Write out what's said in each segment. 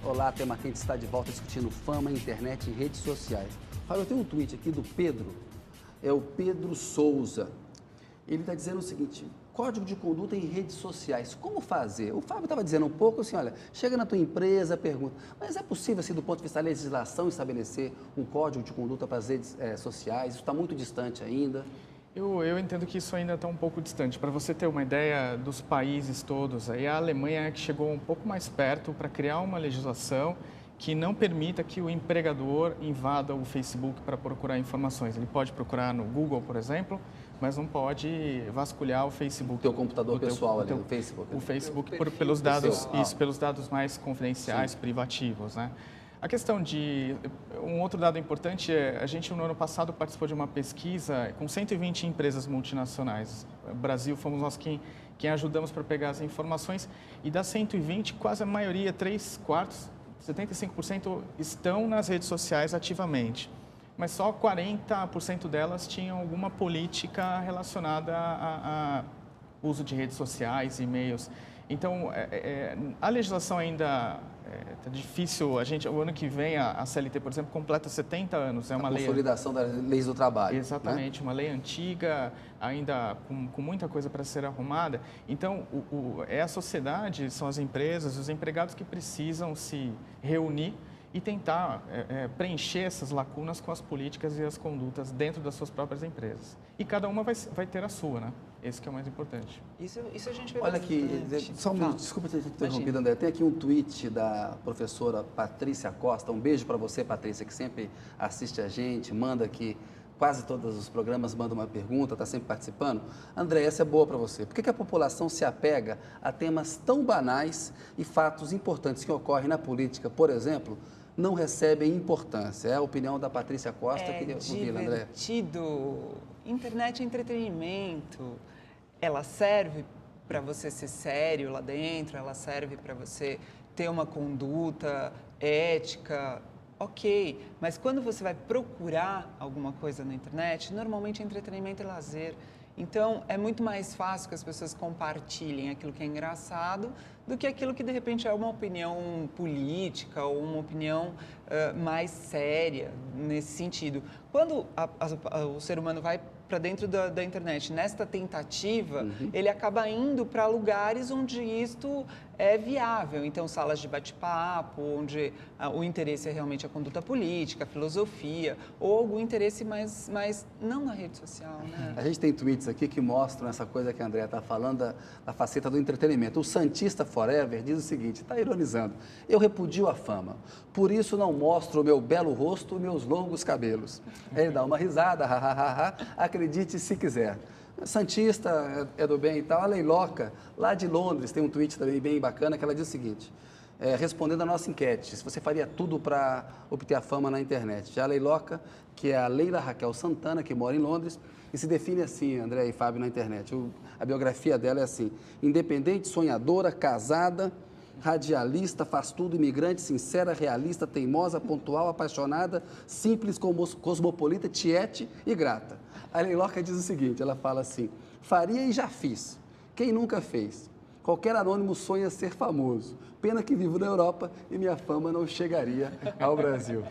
Olá, Tema Quente está de volta discutindo fama, internet e redes sociais. Fábio, eu tenho um tweet aqui do Pedro, é o Pedro Souza. Ele está dizendo o seguinte: código de conduta em redes sociais, como fazer? O Fábio estava dizendo um pouco assim, olha, chega na tua empresa, pergunta, mas é possível, assim, do ponto de vista da legislação, estabelecer um código de conduta para as redes sociais? Isso está muito distante ainda. Eu entendo que isso ainda está um pouco distante. Para você ter uma ideia dos países todos, aí a Alemanha é que chegou um pouco mais perto para criar uma legislação que não permita que o empregador invada o Facebook para procurar informações. Ele pode procurar no Google, por exemplo, mas não pode vasculhar o Facebook. O teu computador pessoal ali, no Facebook. O Facebook pelos dados, pessoal. isso, pelos dados mais confidenciais, Sim. privativos, né? A questão de... Um outro dado importante é, a gente no ano passado participou de uma pesquisa com 120 empresas multinacionais. No Brasil, fomos nós quem ajudamos para pegar as informações, e das 120, quase a maioria, 3/4, 75% estão nas redes sociais ativamente. Mas só 40% delas tinham alguma política relacionada a uso de redes sociais, e-mails. Então, a legislação ainda está difícil. O ano que vem, a CLT, por exemplo, completa 70 anos. É uma lei... Consolidação das leis do trabalho. Exatamente, né? Uma lei antiga, ainda com muita coisa para ser arrumada. Então, é a sociedade, são as empresas, os empregados que precisam se reunir e tentar preencher essas lacunas com as políticas e as condutas dentro das suas próprias empresas. E cada uma vai ter a sua, né? Esse que é o mais importante. Isso a gente vê Olha bastante. aqui, só um minuto, desculpa ter interrompido, André. Tem aqui um tweet da professora Patrícia Costa. Um beijo para você, Patrícia, que sempre assiste a gente, manda aqui, quase todos os programas manda uma pergunta, está sempre participando. André, essa é boa para você. Por que a população se apega a temas tão banais e fatos importantes que ocorrem na política, por exemplo, não recebem importância? É a opinião da Patrícia Costa. Queria ouvir, André. Divertido. Internet é entretenimento. Ela serve para você ser sério lá dentro, ela serve para você ter uma conduta ética, ok. Mas quando você vai procurar alguma coisa na internet, normalmente entretenimento e lazer. Então, é muito mais fácil que as pessoas compartilhem aquilo que é engraçado do que aquilo que, de repente, é uma opinião política ou uma opinião mais séria nesse sentido. Quando o ser humano vai para dentro da internet, nesta tentativa, ele acaba indo para lugares onde isto é viável. Então, salas de bate-papo, onde o interesse é realmente a conduta política, a filosofia, ou algum interesse mais não na rede social, né? A gente tem tweets aqui que mostram essa coisa que a Andrea está falando, da faceta do entretenimento. O Santista Forever diz o seguinte, está ironizando: eu repudio a fama, por isso não mostro o meu belo rosto e meus longos cabelos. Aí ele dá uma risada, acredite se quiser. Santista é do bem e tal. A Leiloca, lá de Londres, tem um tweet também bem bacana que ela diz o seguinte: respondendo a nossa enquete, se você faria tudo para obter a fama na internet. Já a Leiloca, que é a Leila Raquel Santana, que mora em Londres, e se define assim, André e Fábio, na internet. A biografia dela é assim: independente, sonhadora, casada, radialista, faz tudo, imigrante, sincera, realista, teimosa, pontual, apaixonada, simples, cosmopolita, tiete e grata. A Leiloca diz o seguinte, ela fala assim: faria e já fiz. Quem nunca fez? Qualquer anônimo sonha ser famoso. Pena que vivo na Europa e minha fama não chegaria ao Brasil.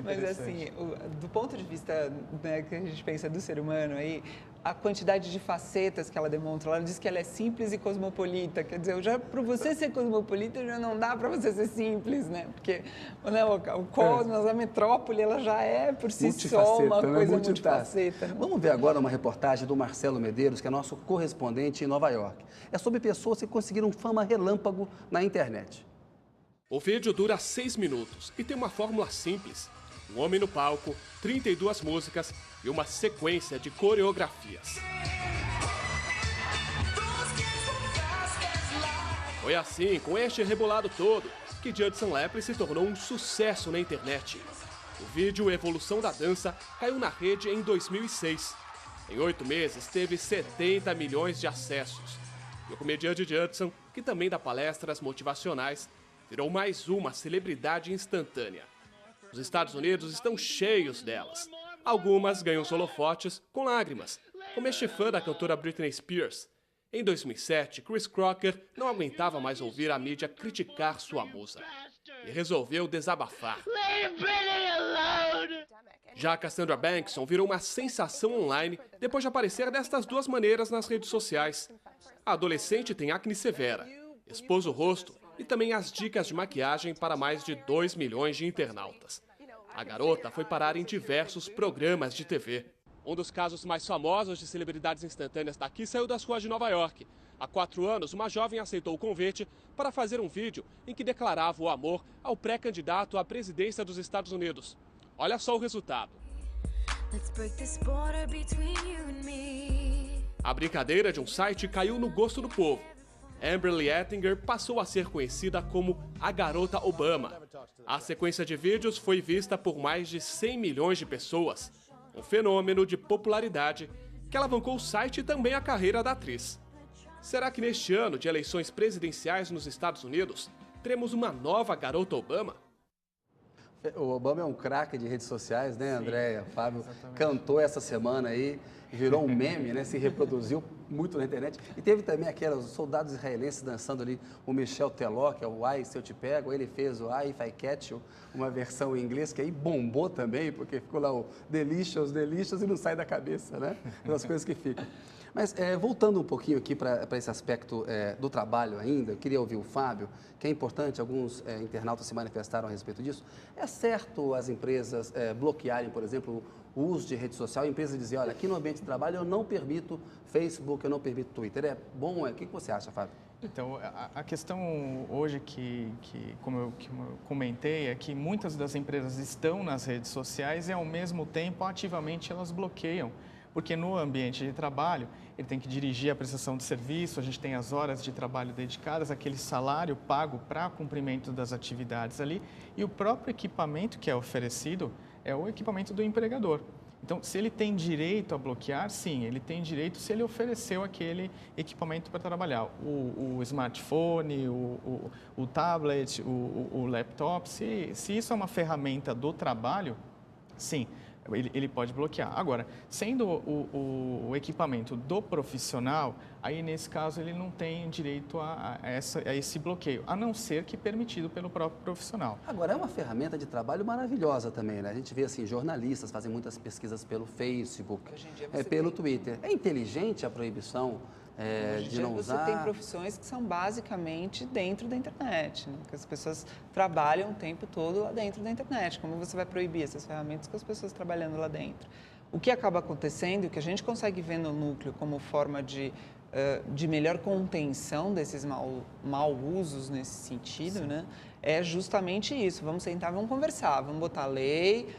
Mas assim, do ponto de vista, né, que a gente pensa do ser humano aí, a quantidade de facetas que ela demonstra, ela diz que ela é simples e cosmopolita. Quer dizer, para você ser cosmopolita já não dá para você ser simples, né? Porque né, o cosmos, a metrópole, ela já é por si só uma coisa multifaceta. Né? Vamos ver agora uma reportagem do Marcelo Medeiros, que é nosso correspondente em Nova York. É sobre pessoas que conseguiram fama relâmpago na internet. O vídeo dura 6 minutos e tem uma fórmula simples: um homem no palco, 32 músicas e uma sequência de coreografias. Foi assim, com este rebolado todo, que Judson Lepre se tornou um sucesso na internet. O vídeo Evolução da Dança caiu na rede em 2006. Em 8 meses, teve 70 milhões de acessos. E o comediante Judson, que também dá palestras motivacionais, virou mais uma celebridade instantânea. Os Estados Unidos estão cheios delas. Algumas ganham os holofotes com lágrimas, como este fã da cantora Britney Spears. Em 2007, Chris Crocker não aguentava mais ouvir a mídia criticar sua musa e resolveu desabafar. Já Cassandra Bankson virou uma sensação online depois de aparecer destas duas maneiras nas redes sociais. A adolescente tem acne severa, expôs o rosto e também as dicas de maquiagem para mais de 2 milhões de internautas. A garota foi parar em diversos programas de TV. Um dos casos mais famosos de celebridades instantâneas daqui saiu das ruas de Nova York. Há 4 anos, uma jovem aceitou o convite para fazer um vídeo em que declarava o amor ao pré-candidato à presidência dos Estados Unidos. Olha só o resultado. A brincadeira de um site caiu no gosto do povo. Amberly Ettinger passou a ser conhecida como a Garota Obama. A sequência de vídeos foi vista por mais de 100 milhões de pessoas. Um fenômeno de popularidade que alavancou o site e também a carreira da atriz. Será que neste ano de eleições presidenciais nos Estados Unidos, teremos uma nova Garota Obama? O Obama é um craque de redes sociais, né, Andréia? Fábio exatamente. cantou essa semana aí, virou um meme, né? Se reproduziu muito na internet. E teve também aqueles soldados israelenses dançando ali, o Michel Teló, que é o Ai, Se Eu Te Pego. Ele fez o Ai, If I Catch You, uma versão em inglês, que aí bombou também, porque ficou lá o Delicious, Delicious e não sai da cabeça, né? Das coisas que ficam. Mas voltando um pouquinho aqui para esse aspecto do trabalho ainda, eu queria ouvir o Fábio, que é importante, alguns internautas se manifestaram a respeito disso. É certo as empresas bloquearem, por exemplo, o uso de rede social? A empresa dizer, olha, aqui no ambiente de trabalho eu não permito Facebook, eu não permito Twitter. É bom? O que você acha, Fábio? Então, a questão hoje como eu comentei, é que muitas das empresas estão nas redes sociais e, ao mesmo tempo, ativamente elas bloqueiam. Porque no ambiente de trabalho, ele tem que dirigir a prestação de serviço, a gente tem as horas de trabalho dedicadas, aquele salário pago para cumprimento das atividades ali, e o próprio equipamento que é oferecido é o equipamento do empregador. Então, se ele tem direito a bloquear, sim, ele tem direito se ele ofereceu aquele equipamento para trabalhar. O smartphone, o tablet, o laptop, se isso é uma ferramenta do trabalho, sim, ele pode bloquear. Agora, sendo o equipamento do profissional, aí nesse caso ele não tem direito a esse bloqueio, a não ser que permitido pelo próprio profissional. Agora, é uma ferramenta de trabalho maravilhosa também, né? A gente vê assim, jornalistas fazem muitas pesquisas pelo Facebook, Hoje em dia você pelo tem. Twitter. É inteligente a proibição Hoje em de dia não você usar? tem profissões que são basicamente dentro da internet, né? Que as pessoas trabalham o tempo todo lá dentro da internet. Como você vai proibir essas ferramentas com as pessoas trabalhando lá dentro? O que acaba acontecendo, o que a gente consegue ver no núcleo como forma de melhor contenção desses mau usos nesse sentido, né? É justamente isso. Vamos sentar, vamos conversar, vamos botar lei,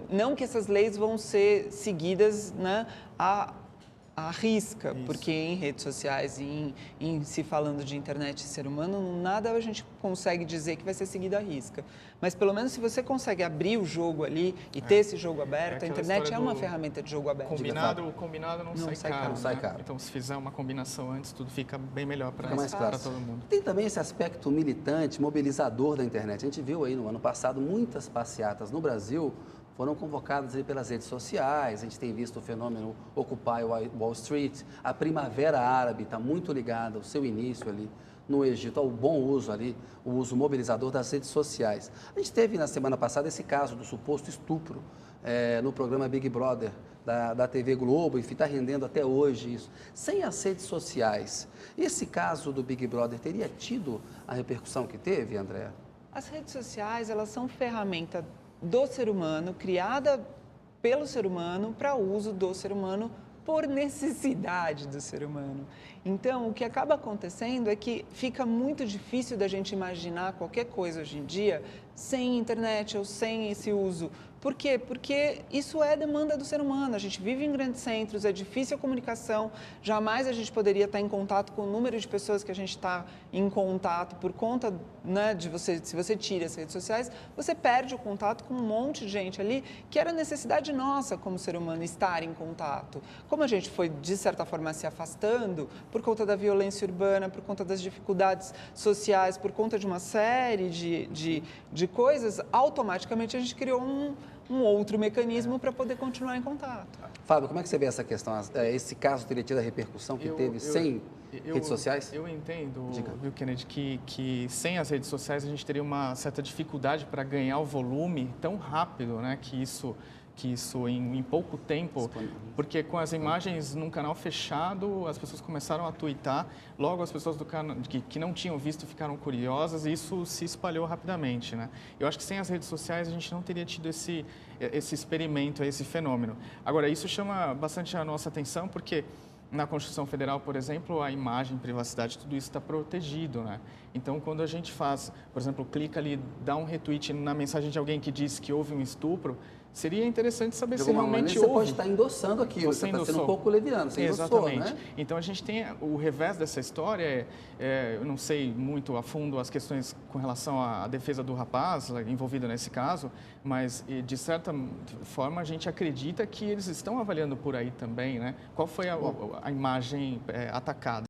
não que essas leis vão ser seguidas, né, à risca, Isso. porque em redes sociais e em se falando de internet e ser humano, nada a gente consegue dizer que vai ser seguido à risca. Mas pelo menos se você consegue abrir o jogo ali e ter esse jogo aberto, a aquela internet história é uma do ferramenta de jogo aberto. O combinado não sai caro. Não sai né? caro. Então, se fizer uma combinação antes, tudo fica bem melhor para Fica mais fácil. todo mundo. Tem também esse aspecto militante, mobilizador da internet. A gente viu aí no ano passado muitas passeatas no Brasil foram convocadas aí pelas redes sociais. A gente tem visto o fenômeno Occupy Wall Street. A Primavera Árabe está muito ligada ao seu início ali no Egito, ao bom uso ali, o uso mobilizador das redes sociais. A gente teve na semana passada esse caso do suposto estupro no programa Big Brother da TV Globo, e está rendendo até hoje isso. Sem as redes sociais, esse caso do Big Brother teria tido a repercussão que teve, Andréa? As redes sociais, elas são ferramenta do ser humano, criada pelo ser humano para uso do ser humano por necessidade do ser humano. Então, o que acaba acontecendo é que fica muito difícil da gente imaginar qualquer coisa hoje em dia sem internet ou sem esse uso. Por quê? Porque isso é demanda do ser humano. A gente vive em grandes centros, é difícil a comunicação. Jamais a gente poderia estar em contato com o número de pessoas que a gente está em contato por conta, né, de você. Se você tira as redes sociais, você perde o contato com um monte de gente ali que era necessidade nossa como ser humano estar em contato. Como a gente foi, de certa forma, se afastando por conta da violência urbana, por conta das dificuldades sociais, por conta de uma série de coisas, automaticamente a gente criou um outro mecanismo para poder continuar em contato. Fábio, como é que você vê essa questão? Esse caso teria tido a repercussão que teve sem redes sociais? Eu entendo, viu, Kennedy, que sem as redes sociais a gente teria uma certa dificuldade para ganhar o volume tão rápido, né, que isso em pouco tempo, porque com as imagens num canal fechado, as pessoas começaram a tuitar, logo as pessoas do canal que não tinham visto ficaram curiosas e isso se espalhou rapidamente, né? Eu acho que sem as redes sociais a gente não teria tido esse experimento, esse fenômeno. Agora, isso chama bastante a nossa atenção porque na Constituição Federal, por exemplo, a imagem, privacidade, tudo isso está protegido, né? Então, quando a gente faz, por exemplo, clica ali, dá um retweet na mensagem de alguém que diz que houve um estupro, seria interessante saber se realmente houve. Você pode estar endossando aquilo, você está sendo um pouco leviano, você endossou, exatamente. Né? Então, a gente tem o revés dessa história, eu não sei muito a fundo as questões com relação à defesa do rapaz envolvido nesse caso, mas, de certa forma, a gente acredita que eles estão avaliando por aí também, né? Qual foi a imagem atacada.